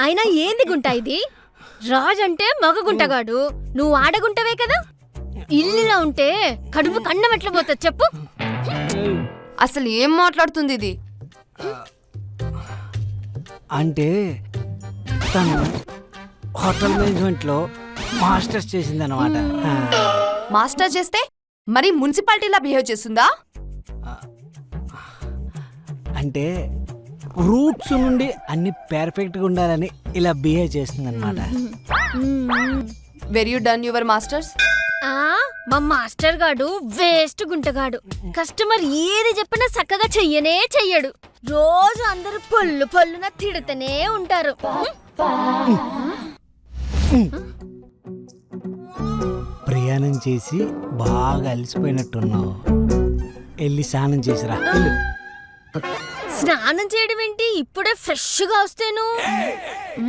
అయినా ఏంది గుంట ఇది? రాజంటే మగ గుంటగాడు, నువ్వు ఆడగుంటవే కదా. ఇల్లులా ఉంటే కడుపు కన్నం ఎట్లా పోతుంది చెప్పు? అసలు ఏం మాట్లాడుతుంది ఇది? అంటే తను హోటల్ మేనేజ్మెంట్లో మాస్టర్స్ చేసిందనమాట. మాస్టర్ చేస్తే మరి మున్సిపాలిటీలా బిహేవ్ చేస్తుందా? అంటే రూట్స్ నుండి అన్ని పర్ఫెక్ట్గా ఉండాలని ఇలా బిహేవ్ చేస్తుందన్నమాట. Where you done your masters? మా మాస్టర్ గాడు వేస్ట్ గుంటగాడు. కస్టమర్ ఏది చెప్పినా చక్కగా చెయ్యనే చెయ్యడు. రోజు అందరూ పొల్లు పొల్లున తిడుతూనే ఉంటారు. ప్రయాణం చేసి బాగా అలసిపోయినట్టున్నావు, వెళ్ళి స్నానం చేసిరా. స్నానం చేయడం ఏంటి? ఇప్పుడే ఫ్రెష్ గా వస్తేను.